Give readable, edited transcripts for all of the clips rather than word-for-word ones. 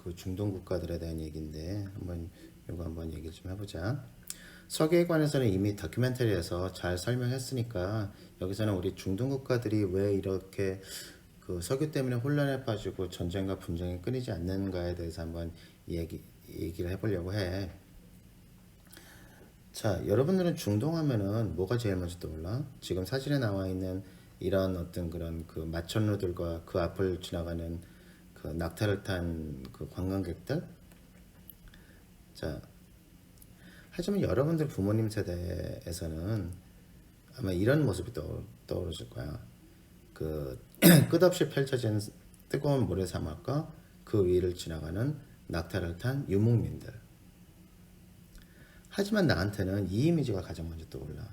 그 중동 국가들에 대한 얘기인데 한번 얘기 좀 해보자. 석유에 관해서는 이미 다큐멘터리에서 잘 설명했으니까 여기서는 우리 중동 국가들이 왜 이렇게 그 석유 때문에 혼란에 빠지고 전쟁과 분쟁이 끊이지 않는가에 대해서 한번 얘기를 해보려고 해. 자, 여러분들은 중동 하면은 뭐가 제일 먼저 떠올라? 지금 사진에 나와 있는 이런 어떤 그런 그 마천루들과 그 앞을 지나가는 그 낙타를 탄 그 관광객들? 자, 하지만 여러분들 부모님 세대에서는 아마 이런 모습이 떠오르실 거야. 그 끝없이 펼쳐진 뜨거운 모래사막과 그 위를 지나가는 낙타를 탄 유목민들. 하지만 나한테는 이 이미지가 가장 먼저 떠올라.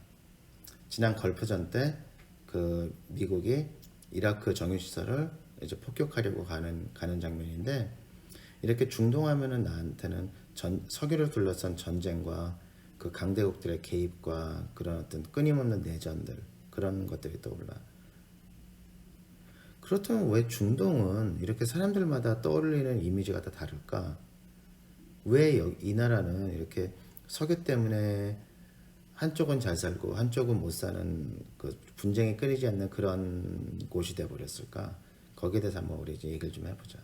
지난 걸프전 때 그 미국이 이라크 정유시설을 이제 폭격하려고 가는 장면인데, 이렇게 중동하면은 나한테는 석유를 둘러싼 전쟁과 그 강대국들의 개입과 그런 어떤 끊임없는 내전들, 그런 것들이 떠올라. 그렇다면 왜 중동은 이렇게 사람들마다 떠올리는 이미지가 다 다를까? 왜 이 나라는 이렇게 석유 때문에 한쪽은 잘 살고 한쪽은 못 사는 그 분쟁이 끊이지 않는 그런 곳이 돼 버렸을까? 거기에 대해서 한번 우리 이제 얘기를 좀 해보자.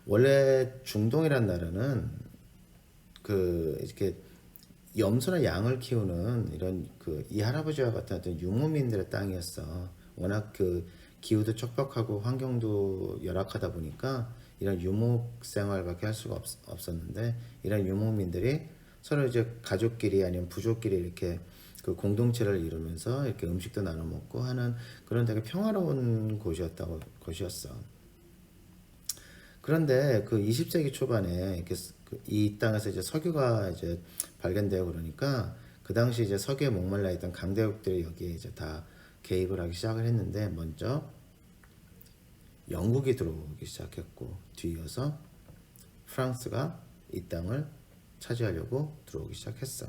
원래 중동이란 나라는 그 이렇게 염소나 양을 키우는 이런 그 이 할아버지와 같은 어떤 유목민들의 땅이었어. 워낙 그 기후도 척박하고 환경도 열악하다 보니까 이런 유목 생활밖에 할 수가 없었는데, 이런 유목민들이 서로 이제 가족끼리 아니면 부족끼리 이렇게 그 공동체를 이루면서 이렇게 음식도 나눠 먹고 하는 그런 되게 평화로운 곳이었어. 그런데 그 20세기 초반에 이렇게 이 땅에서 이제 석유가 이제 발견되고 그러니까 그 당시 이제 석유에 목말라 있던 강대국들이 여기에 이제 다 개입을 하기 시작을 했는데, 먼저 영국이 들어오기 시작했고 뒤이어서 프랑스가 이 땅을 차지하려고 들어오기 시작했어.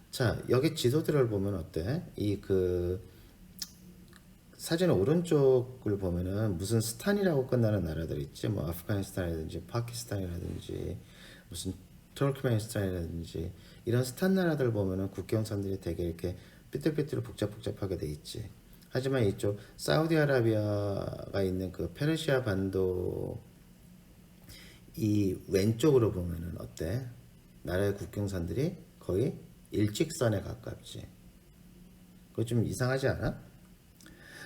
자, 여기 지도들을 보면 어때? 이 그 사진 오른쪽을 보면은 무슨 스탄이라고 끝나는 나라들 있지? 뭐 아프가니스탄이라든지 파키스탄이라든지 무슨 터크메니스탄이라든지 이런 스탄 나라들 보면은 국경선들이 되게 이렇게 삐뚤삐뚤 복잡복잡하게 돼 있지. 하지만 이쪽 사우디아라비아가 있는 그 페르시아 반도 이 왼쪽으로 보면은 어때? 나라의 국경선들이 거의 일직선에 가깝지. 그거 좀 이상하지 않아?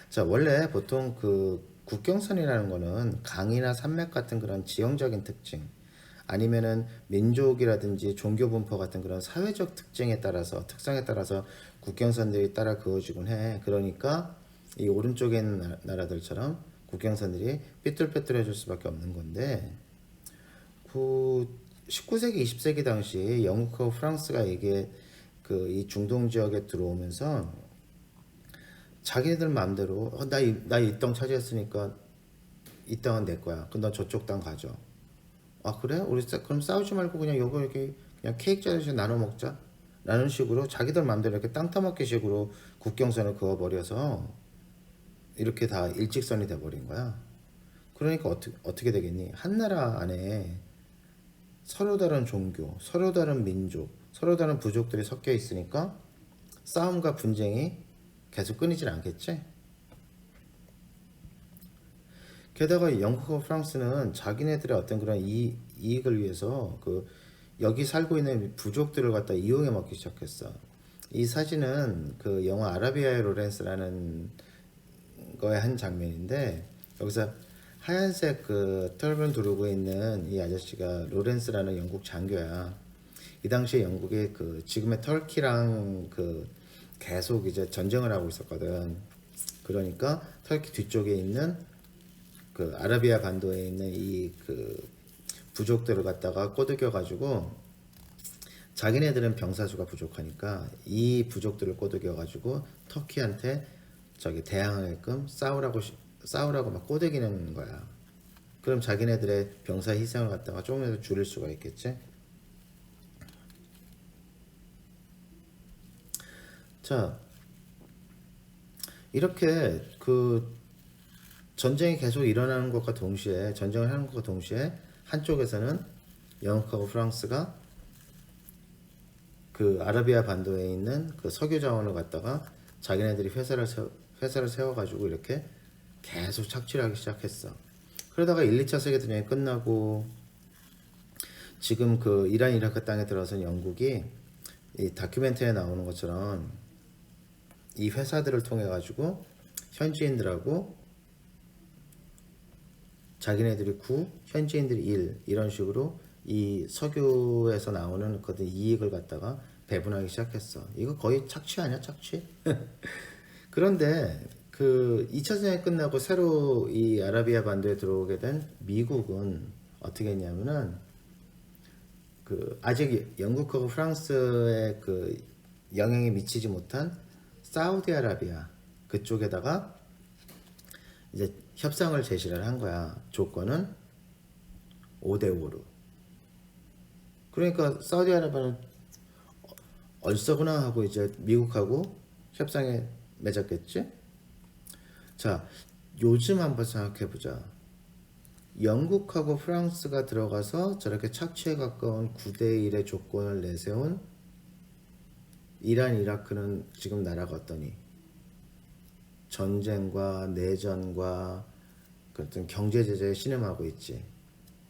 자, 원래 보통 그 국경선이라는 거는 강이나 산맥 같은 그런 지형적인 특징, 아니면은 민족이라든지 종교 분포 같은 그런 사회적 특성에 따라서 국경선들이 따라 그어지곤 해. 그러니까 이 오른쪽에 있는 나라들처럼 국경선들이 삐뚤빼뚤해질 수밖에 없는 건데, 그 19세기, 20세기 당시 영국하고 프랑스가 이게 그 이 중동 지역에 들어오면서 자기네들 마음대로 나 이 땅 차지했으니까 이 땅은 내 거야. 그럼 너 저쪽 땅 가져. 아 그래? 그럼 싸우지 말고 그냥 요거 이렇게 그냥 케이크 자르듯이 나눠 먹자. 라는 식으로 자기들 마음대로 이렇게 땅 타먹기 식으로 국경선을 그어버려서 이렇게 다 일직선이 돼버린 거야. 그러니까 어떻게 되겠니? 한 나라 안에 서로 다른 종교, 서로 다른 민족, 서로 다른 부족들이 섞여 있으니까 싸움과 분쟁이 계속 끊이질 않겠지? 게다가 영국과 프랑스는 자기네들의 어떤 그런 이익을 위해서 그 여기 살고 있는 부족들을 갖다 이용해 먹기 시작했어. 이 사진은 그 영화 아라비아의 로렌스라는 거의 한 장면인데, 여기서 하얀색 그 털을 두르고 있는 이 아저씨가 로렌스라는 영국 장교야. 이 당시에 영국이 그 지금의 터키랑 그 계속 이제 전쟁을 하고 있었거든. 그러니까 터키 뒤쪽에 있는 그 아라비아 반도에 있는 이 그 부족들을 갖다가 꼬드겨 가지고, 자기네들은 병사수가 부족하니까 이 부족들을 꼬드겨 가지고 터키한테 저기 대항하게끔 싸우라고 막 꼬드기는 거야. 그럼 자기네들의 병사 희생을 갖다가 조금이라도 줄일 수가 있겠지. 자, 이렇게 그 전쟁이 계속 일어나는 것과 동시에 전쟁을 하는 것과 동시에 한쪽에서는 영국하고 프랑스가 그 아라비아 반도에 있는 그 석유 자원을 갖다가 자기네들이 회사를 세워가지고 이렇게 계속 착취를 하기 시작했어. 그러다가 1, 2차 세계대전이 끝나고 지금 그 이란 이라크 땅에 들어선 영국이 이 다큐멘터리에 나오는 것처럼 이 회사들을 통해 가지고 현지인들하고 자기네들이 9, 현지인들이 1 이런 식으로 이 석유에서 나오는 그 이익을 갖다가 배분하기 시작했어. 이거 거의 착취 아니야, 착취? 그런데 그 2차 전쟁이 끝나고 새로 이 아라비아 반도에 들어오게 된 미국은 어떻게 했냐면은 그 아직 영국하고 프랑스의 그 영향이 미치지 못한 사우디아라비아 그쪽에다가 이제 협상을 제시를 한 거야. 조건은 5대5로. 그러니까 사우디아라비아는 얼싸구나 하고 이제 미국하고 협상에 맺었겠지. 자, 요즘 한번 생각해 보자. 영국하고 프랑스가 들어가서 저렇게 착취에 가까운 9대1의 조건을 내세운 이란, 이라크는 지금 나라가 어떠니? 전쟁과 내전과 그런 경제 제재에 신음하고 있지.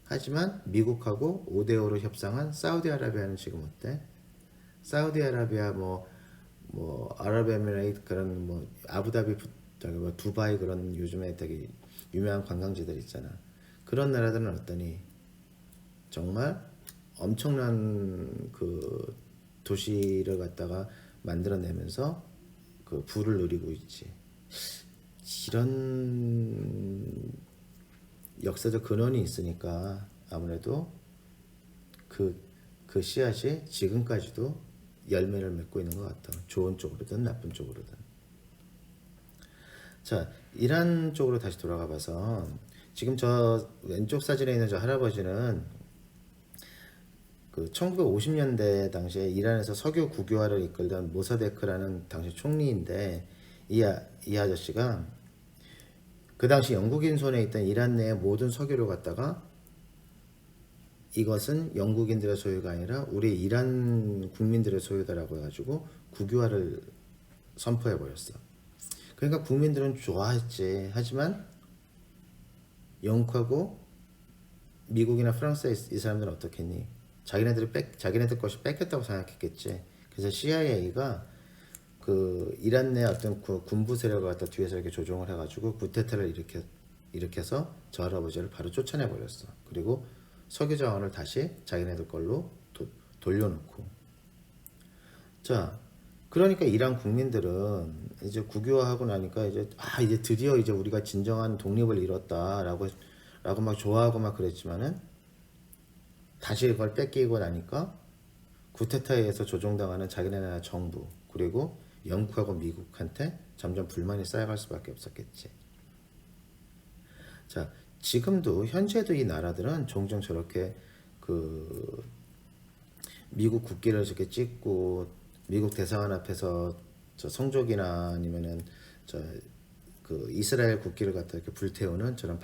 하지만 미국하고 5대5로 협상한 사우디아라비아는 지금 어때? 사우디아라비아 뭐 아랍에미레이트 그런 뭐 아부다비 저기 뭐 두바이 그런 요즘에 되게 유명한 관광지들 있잖아. 그런 나라들은 어떠니? 정말 엄청난 그 도시를 갖다가 만들어내면서 그 부를 누리고 있지. 이런 역사적 근원이 있으니까 아무래도 그 씨앗이 지금까지도 열매를 맺고 있는 것 같아. 좋은 쪽으로든 나쁜 쪽으로든. 자, 이란 쪽으로 다시 돌아가 봐서 지금 저 왼쪽 사진에 있는 저 할아버지는 그 1950년대 당시에 이란에서 석유 국유화를 이끌던 모사데크라는 당시 총리인데 이 아저씨가 그 당시 영국인 손에 있던 이란 내의 모든 석유를 갖다가 이것은 영국인들의 소유가 아니라 우리 이란 국민들의 소유다라고 해가지고 국유화를 선포해 버렸어. 그러니까 국민들은 좋아했지. 하지만 영국하고 미국이나 프랑스 이 사람들은 어떻겠니? 자기네들 것이 뺏겼다고 생각했겠지. 그래서 CIA가 그 이란 내 어떤 군부 세력을 갖다 뒤에서 이렇게 조종을 해가지고 쿠데타를 일으켜서 저 할아버지를 바로 쫓아내 버렸어. 그리고 석유 자원을 다시 자기네들 걸로 돌려놓고. 자, 그러니까 이란 국민들은 이제 국유화하고 나니까 이제 드디어 이제 우리가 진정한 독립을 이뤘다라고 막 좋아하고 막 그랬지만은 다시 이걸 뺏기고 나니까 쿠데타에 의해서 조종당하는 자기네 나라 정부 그리고 영국하고 미국한테 점점 불만이 쌓여갈 수밖에 없었겠지. 자, 지금도 현재도 이 나라들은 종종 저렇게 그 미국 국기를 저렇게 찍고 미국 대사관 앞에서 저 성족이나 아니면은 저 그 이스라엘 국기를 갖다 이렇게 불태우는 저런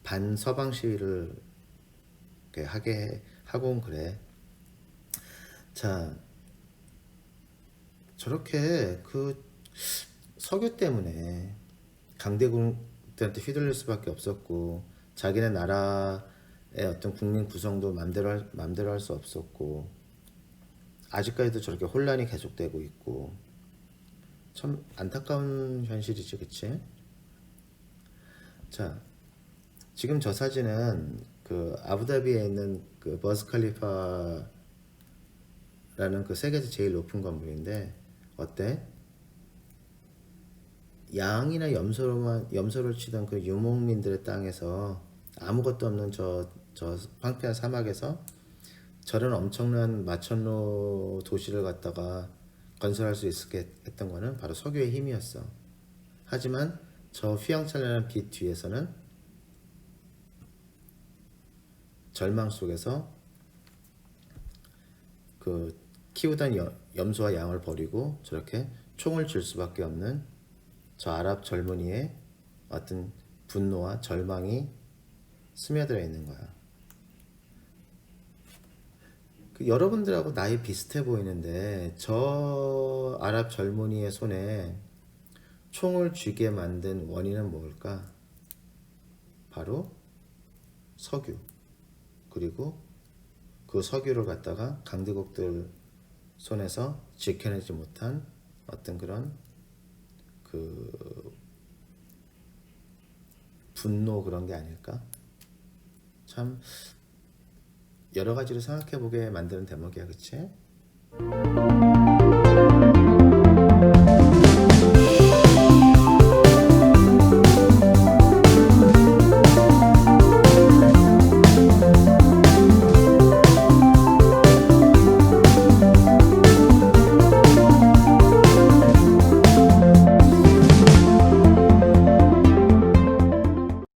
반서방 시위를 이렇게 하고 그래. 자, 저렇게 그 석유 때문에 강대국들한테 휘둘릴 수밖에 없었고 자기네 나라의 어떤 국민 구성도 맘대로 할 수 없었고 아직까지도 저렇게 혼란이 계속되고 있고 참 안타까운 현실이지, 그치? 자, 지금 저 사진은 그 아부다비에 있는 그 버즈 칼리파라는 그 세계에서 제일 높은 건물인데 어때? 양이나 염소를 치던 그 유목민들의 땅에서 아무것도 없는 저 황폐한 사막에서 저런 엄청난 마천루 도시를 갖다가 건설할 수 있게 했던 거는 바로 석유의 힘이었어. 하지만 저 휘황찬란한 빛 뒤에서는 절망 속에서 그 키우던 염소와 양을 버리고 저렇게 총을 쥘 수밖에 없는 저 아랍 젊은이의 어떤 분노와 절망이 스며들어 있는 거야. 여러분들하고 나이 비슷해 보이는데 저 아랍 젊은이의 손에 총을 쥐게 만든 원인은 뭘까? 바로 석유. 그리고 그 석유를 갖다가 강대국들 손에서 지켜내지 못한 어떤 그런 그 분노 그런 게 아닐까? 참 여러 가지로 생각해 보게 만드는 대목이야, 그치?